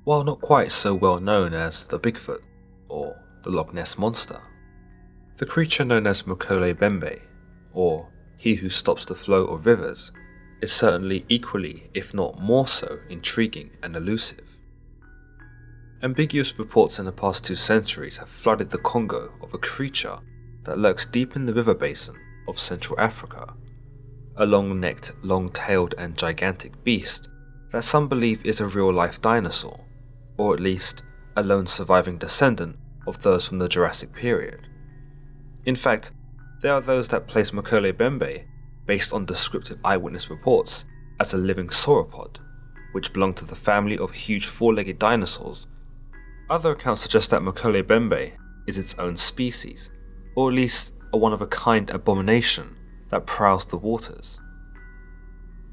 while not quite so well known as the Bigfoot or the Loch Ness Monster. The creature known as Mokele Mbembe, or he who stops the flow of rivers, is certainly equally, if not more so, intriguing and elusive. Ambiguous reports in the past 2 centuries have flooded the Congo of a creature that lurks deep in the river basin of Central Africa, a long-necked, long-tailed and gigantic beast that some believe is a real-life dinosaur, or at least a lone surviving descendant of those from the Jurassic period. In fact, there are those that place Mokele Mbembe, based on descriptive eyewitness reports, as a living sauropod, which belonged to the family of huge 4-legged dinosaurs. Other accounts suggest that Mokele Mbembe is its own species, or at least a one-of-a-kind abomination that prowls the waters.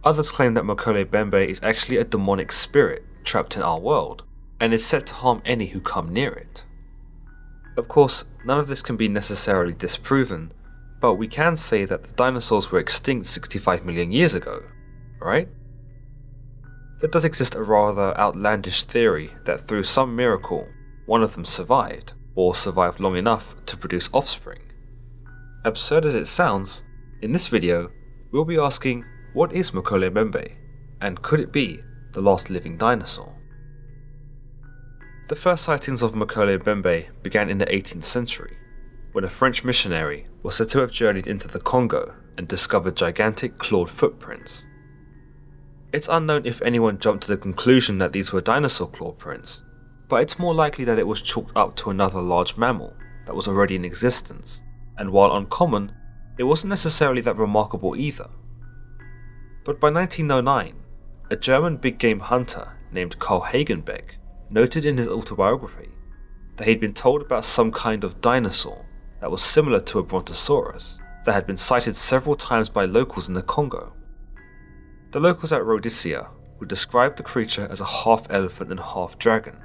Others claim that Mokele Mbembe is actually a demonic spirit trapped in our world, and is set to harm any who come near it. Of course, none of this can be necessarily disproven, but we can say that the dinosaurs were extinct 65 million years ago, right? There does exist a rather outlandish theory that through some miracle, one of them survived, or survived long enough to produce offspring. Absurd as it sounds, in this video, we'll be asking, what is Mokele Mbembe, and could it be the last living dinosaur? The first sightings of Mokele Mbembe began in the 18th century, when a French missionary was said to have journeyed into the Congo and discovered gigantic clawed footprints. It's unknown if anyone jumped to the conclusion that these were dinosaur claw prints, but it's more likely that it was chalked up to another large mammal that was already in existence, and while uncommon, it wasn't necessarily that remarkable either. But by 1909, a German big game hunter named Carl Hagenbeck noted in his autobiography that he'd been told about some kind of dinosaur that was similar to a brontosaurus that had been sighted several times by locals in the Congo. The locals at Rhodesia would describe the creature as a half elephant and half dragon,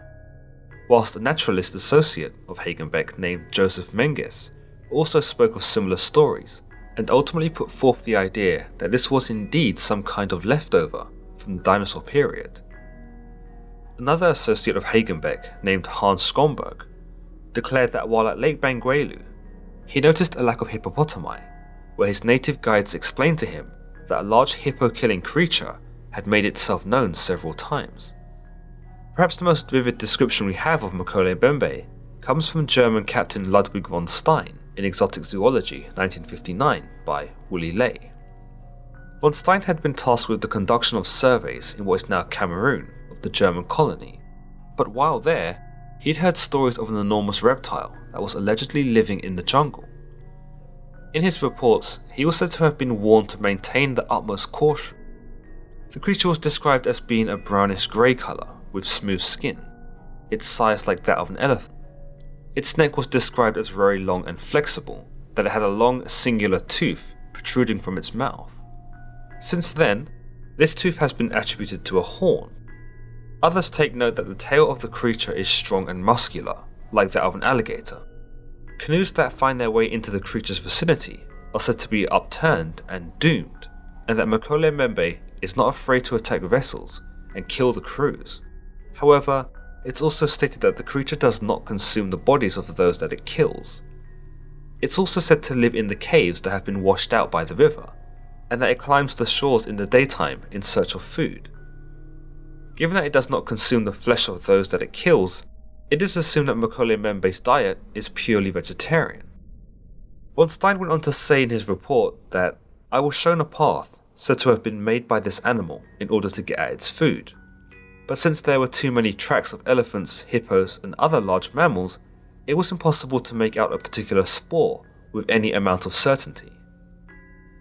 whilst a naturalist associate of Hagenbeck named Joseph Menges also spoke of similar stories and ultimately put forth the idea that this was indeed some kind of leftover from the dinosaur period. Another associate of Hagenbeck, named Hans Stromberg, declared that while at Lake Bangweulu, he noticed a lack of hippopotami, where his native guides explained to him that a large hippo-killing creature had made itself known several times. Perhaps the most vivid description we have of Mokele Mbembe comes from German Captain Ludwig von Stein in Exotic Zoology 1959 by Willy Ley. Von Stein had been tasked with the conduction of surveys in what is now Cameroon of the German colony, but while there, he'd heard stories of an enormous reptile that was allegedly living in the jungle. In his reports, he was said to have been warned to maintain the utmost caution. The creature was described as being a brownish grey colour with smooth skin, its size like that of an elephant. Its neck was described as very long and flexible, that it had a long singular tooth protruding from its mouth. Since then, this tooth has been attributed to a horn. Others take note that the tail of the creature is strong and muscular, like that of an alligator. Canoes that find their way into the creature's vicinity are said to be upturned and doomed, and that Mokele Mbembe is not afraid to attack vessels and kill the crews. However, it's also stated that the creature does not consume the bodies of those that it kills. It's also said to live in the caves that have been washed out by the river, and that it climbs the shores in the daytime in search of food. Given that it does not consume the flesh of those that it kills, it is assumed that Mokele Mbembe's diet is purely vegetarian. Von Stein went on to say in his report that I was shown a path said to have been made by this animal in order to get at its food, but since there were too many tracks of elephants, hippos and other large mammals, it was impossible to make out a particular spoor with any amount of certainty.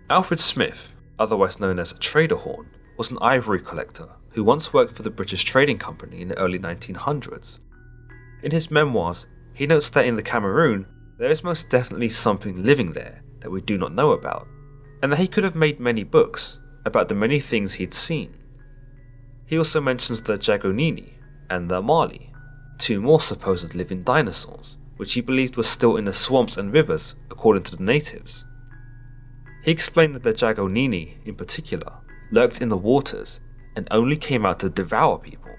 Alfred Smith, otherwise known as Trader Horn, was an ivory collector who once worked for the British Trading Company in the early 1900s. In his memoirs, he notes that in the Cameroon, there is most definitely something living there that we do not know about, and that he could have made many books about the many things he'd seen. He also mentions the Jago-nini and the Amali, 2 more supposed living dinosaurs, which he believed were still in the swamps and rivers according to the natives. He explained that the Jago-nini, in particular, lurked in the waters and only came out to devour people.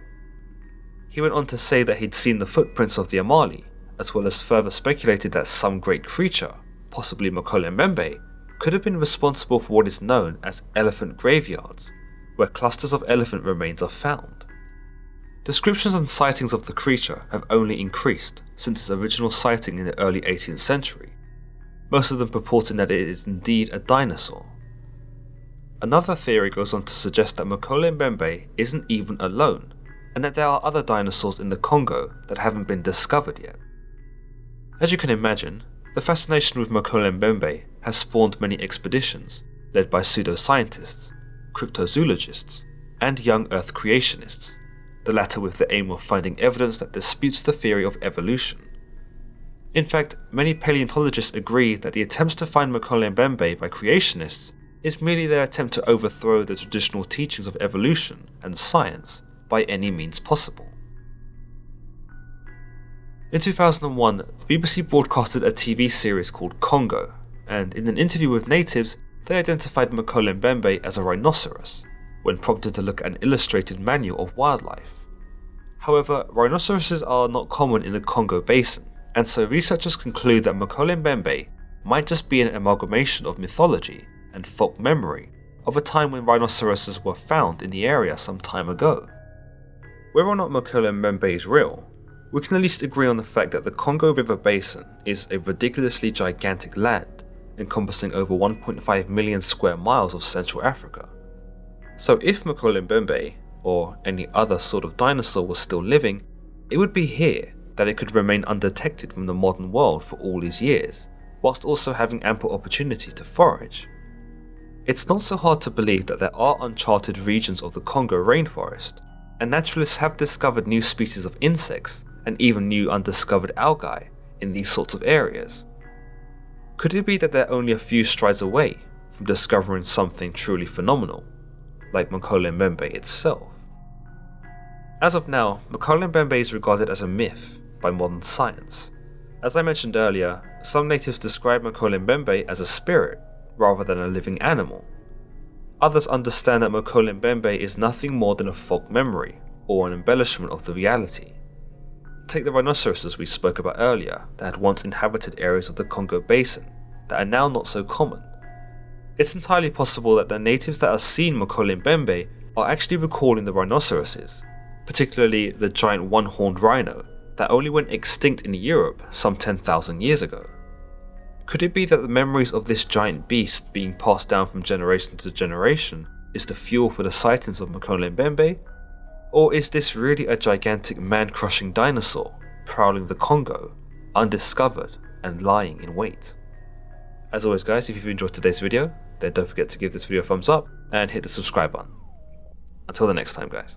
He went on to say that he'd seen the footprints of the Amali, as well as further speculated that some great creature, possibly Mokele Mbembe, could have been responsible for what is known as elephant graveyards, where clusters of elephant remains are found. Descriptions and sightings of the creature have only increased since its original sighting in the early 18th century, most of them purporting that it is indeed a dinosaur. Another theory goes on to suggest that Mokele Mbembe isn't even alone, and that there are other dinosaurs in the Congo that haven't been discovered yet. As you can imagine, the fascination with Mokele Mbembe has spawned many expeditions, led by pseudoscientists, cryptozoologists, and young Earth creationists, the latter with the aim of finding evidence that disputes the theory of evolution. In fact, many paleontologists agree that the attempts to find Mokele Mbembe by creationists is merely their attempt to overthrow the traditional teachings of evolution and science by any means possible. In 2001, the BBC broadcasted a TV series called Congo, and in an interview with natives, they identified Mokele Mbembe as a rhinoceros, when prompted to look at an illustrated manual of wildlife. However, rhinoceroses are not common in the Congo basin, and so researchers conclude that Mokele Mbembe might just be an amalgamation of mythology and folk memory of a time when rhinoceroses were found in the area some time ago. Whether or not Mokele Mbembe is real, we can at least agree on the fact that the Congo River Basin is a ridiculously gigantic land, encompassing over 1.5 million square miles of Central Africa. So if Mokele Mbembe, or any other sort of dinosaur, was still living, it would be here that it could remain undetected from the modern world for all these years, whilst also having ample opportunity to forage. It's not so hard to believe that there are uncharted regions of the Congo rainforest, and naturalists have discovered new species of insects and even new undiscovered algae in these sorts of areas. Could it be that they're only a few strides away from discovering something truly phenomenal, like Mokele Mbembe itself? As of now, Mokele Mbembe is regarded as a myth by modern science. As I mentioned earlier, some natives describe Mokele Mbembe as a spirit rather than a living animal. Others understand that Mokele Mbembe is nothing more than a folk memory or an embellishment of the reality. Take the rhinoceroses we spoke about earlier that had once inhabited areas of the Congo Basin that are now not so common. It's entirely possible that the natives that are seeing Mokele Mbembe are actually recalling the rhinoceroses, particularly the giant one-horned rhino that only went extinct in Europe some 10,000 years ago. Could it be that the memories of this giant beast being passed down from generation to generation is the fuel for the sightings of Mokele Mbembe? Or is this really a gigantic man-crushing dinosaur prowling the Congo, undiscovered and lying in wait? As always guys, if you've enjoyed today's video, then don't forget to give this video a thumbs up and hit the subscribe button. Until the next time guys.